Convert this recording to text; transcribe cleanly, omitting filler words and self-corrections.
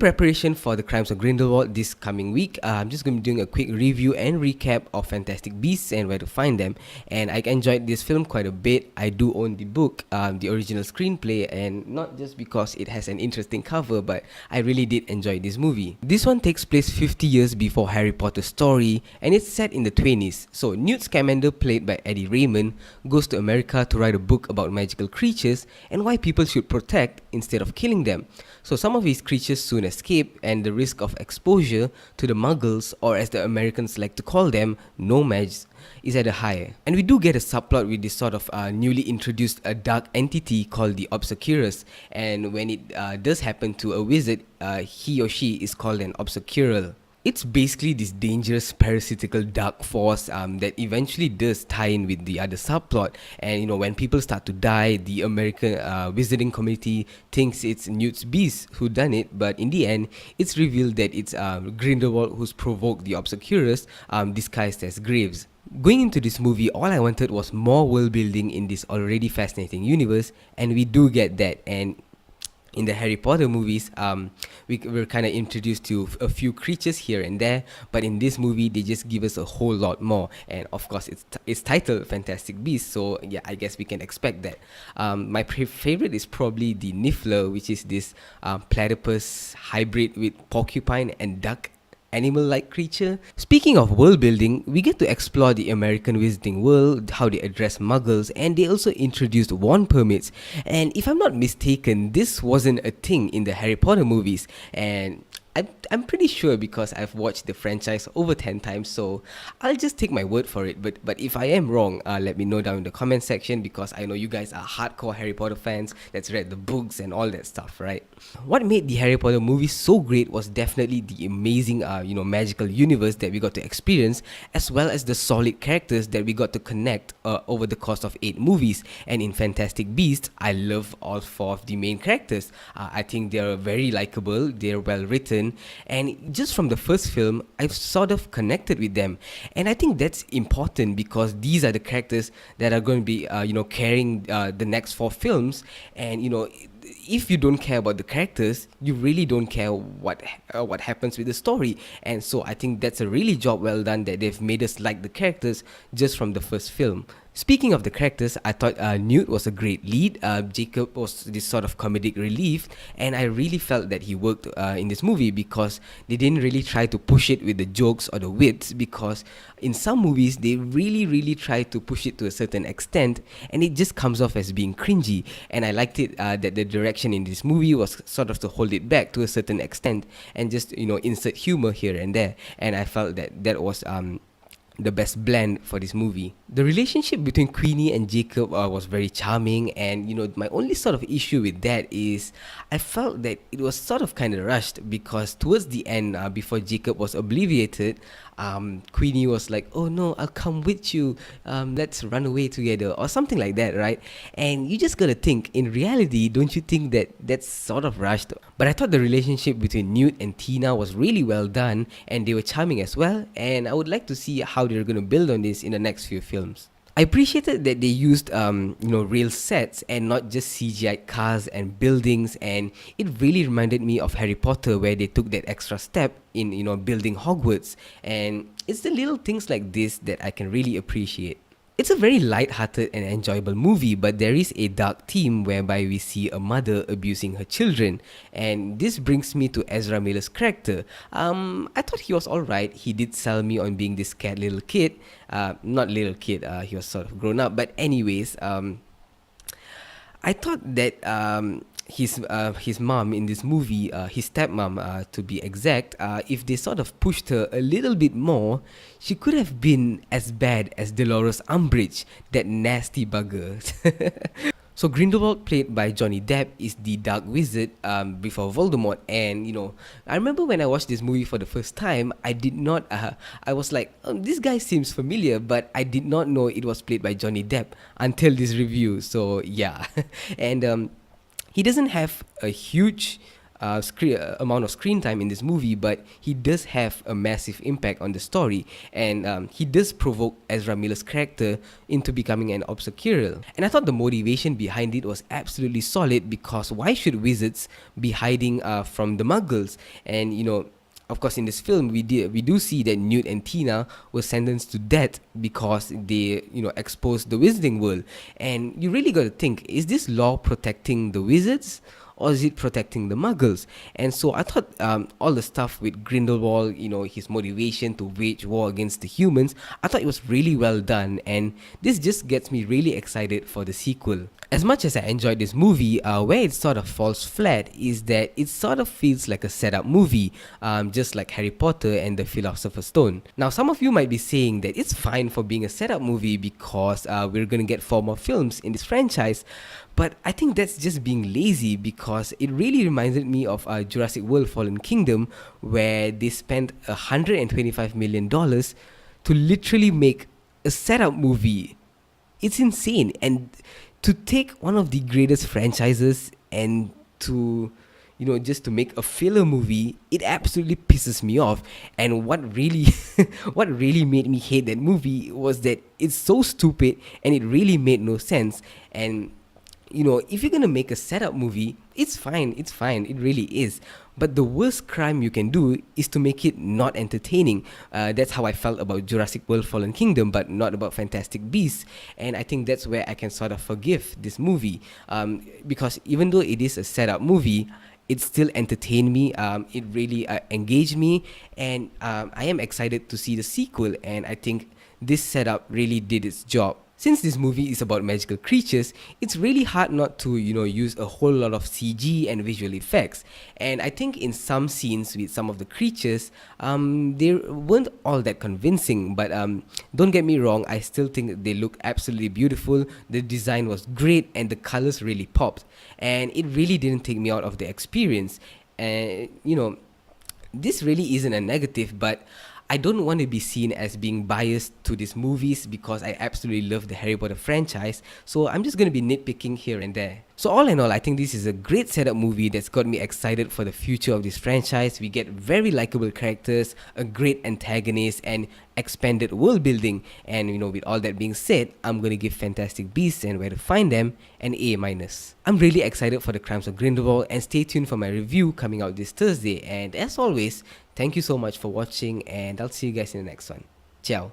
preparation for the Crimes of Grindelwald this coming week, I'm just going to be doing a quick review and recap of Fantastic Beasts and where to find them. And I enjoyed this film quite a bit. I do own the book, the original screenplay, and not just because it has an interesting cover, but I really did enjoy this movie. This one takes place 50 years before Harry Potter's story, and it's set in the 20s. So Newt Scamander, played by Eddie Redmayne, goes to America to write a book about magical creatures and why people should protect instead of killing them. So some of his creatures soon escape, and the risk of exposure to the Muggles, or as the Americans like to call them, nomads, is at a high. And we do get a subplot with this sort of newly introduced dark entity called the Obscurus, and when it does happen to a wizard, he or she is called an Obscural. It's basically this dangerous parasitical dark force that eventually does tie in with the other subplot. And when people start to die, the American wizarding community thinks it's Newt's beast who done it, but in the end, it's revealed that it's Grindelwald who's provoked the Obscurus, disguised as Graves. Going into this movie, all I wanted was more world building in this already fascinating universe, and we do get that. And in the Harry Potter movies, we're kind of introduced to a few creatures here and there, but in this movie, they just give us a whole lot more. And of course, it's titled Fantastic Beasts, so yeah, I guess we can expect that. My favorite is probably the Niffler, which is this platypus hybrid with porcupine and duck animal-like creature. Speaking of world building, we get to explore the American visiting world, how they address muggles, and they also introduced wand permits. And if I'm not mistaken, this wasn't a thing in the Harry Potter movies, and I'm pretty sure because I've watched the franchise over 10 times, so I'll just take my word for it. But if I am wrong, let me know down in the comment section, because I know you guys are hardcore Harry Potter fans that's read the books and all that stuff, right? What made the Harry Potter movies so great was definitely the amazing, magical universe that we got to experience, as well as the solid characters that we got to connect over the course of 8 movies. And in Fantastic Beasts, I love all 4 of the main characters. I think they're very likable, they're well written, and just from the first film, I've sort of connected with them. And I think that's important because these are the characters that are going to be, carrying the next 4 films. And if you don't care about the characters, you really don't care what happens with the story. And so I think that's a really job well done that they've made us like the characters just from the first film. Speaking of the characters, I thought Newt was a great lead. Jacob was this sort of comedic relief, and I really felt that he worked in this movie because they didn't really try to push it with the jokes or the wits, because in some movies they really try to push it to a certain extent, and it just comes off as being cringy. And I liked it that the direction in this movie was sort of to hold it back to a certain extent and just insert humor here and there, and I felt that was the best blend for this movie. The relationship between Queenie and Jacob was very charming, and my only sort of issue with that is I felt that it was sort of kind of rushed, because towards the end, before Jacob was obliviated, Queenie was like, "Oh no, I'll come with you, let's run away together," or something like that, right? And you just gotta think, in reality, don't you think that that's sort of rushed? But I thought the relationship between Newt and Tina was really well done, and they were charming as well, and I would like to see how they're gonna build on this in the next few films. I appreciated that they used real sets and not just CGI cars and buildings, and it really reminded me of Harry Potter, where they took that extra step in building Hogwarts. And it's the little things like this that I can really appreciate. It's a very light-hearted and enjoyable movie, but there is a dark theme whereby we see a mother abusing her children, and this brings me to Ezra Miller's character. I thought he was alright. He did sell me on being this scared little kid. Not little kid, he was sort of grown up, but anyways, I thought that his mom in this movie, his stepmom to be exact, if they sort of pushed her a little bit more, she could have been as bad as Dolores Umbridge, that nasty bugger. So Grindelwald, played by Johnny Depp, is the Dark Wizard before Voldemort. And I remember when I watched this movie for the first time, I did not. I was like, this guy seems familiar, but I did not know it was played by Johnny Depp until this review. So yeah, and he doesn't have a huge amount of screen time in this movie, but he does have a massive impact on the story, and he does provoke Ezra Miller's character into becoming an obscure. And I thought the motivation behind it was absolutely solid, because why should wizards be hiding from the Muggles? And of course, in this film, we do see that Newt and Tina were sentenced to death because they, exposed the wizarding world. And you really got to think: is this law protecting the wizards, or is it protecting the Muggles? And so I thought all the stuff with Grindelwald, his motivation to wage war against the humans, I thought it was really well done, and this just gets me really excited for the sequel. As much as I enjoyed this movie, where it sort of falls flat is that it sort of feels like a setup movie, just like Harry Potter and the Philosopher's Stone. Now, some of you might be saying that it's fine for being a setup movie because we're gonna get 4 more films in this franchise, but I think that's just being lazy, because it really reminded me of Jurassic World Fallen Kingdom, where they spent $125 million to literally make a setup movie. It's insane. And to take one of the greatest franchises and to, just to make a filler movie, it absolutely pisses me off. And what really what really made me hate that movie was that it's so stupid and it really made no sense. And if you're gonna make a setup movie, it's fine, it really is. But the worst crime you can do is to make it not entertaining. That's how I felt about Jurassic World Fallen Kingdom, but not about Fantastic Beasts. And I think that's where I can sort of forgive this movie, because even though it is a setup movie, it still entertained me. It really engaged me, and I am excited to see the sequel. And I think this setup really did its job. Since this movie is about magical creatures, it's really hard not to, use a whole lot of CG and visual effects. And I think in some scenes with some of the creatures, they weren't all that convincing. But don't get me wrong, I still think they look absolutely beautiful. The design was great and the colors really popped. And it really didn't take me out of the experience. And, this really isn't a negative, but I don't want to be seen as being biased to these movies because I absolutely love the Harry Potter franchise, so I'm just going to be nitpicking here and there. So all in all, I think this is a great setup movie that's got me excited for the future of this franchise. We get very likable characters, a great antagonist, and expanded world building. And with all that being said, I'm going to give Fantastic Beasts and Where to Find Them an A-. I'm really excited for The Crimes of Grindelwald, and stay tuned for my review coming out this Thursday. And as always, thank you so much for watching, and I'll see you guys in the next one. Ciao.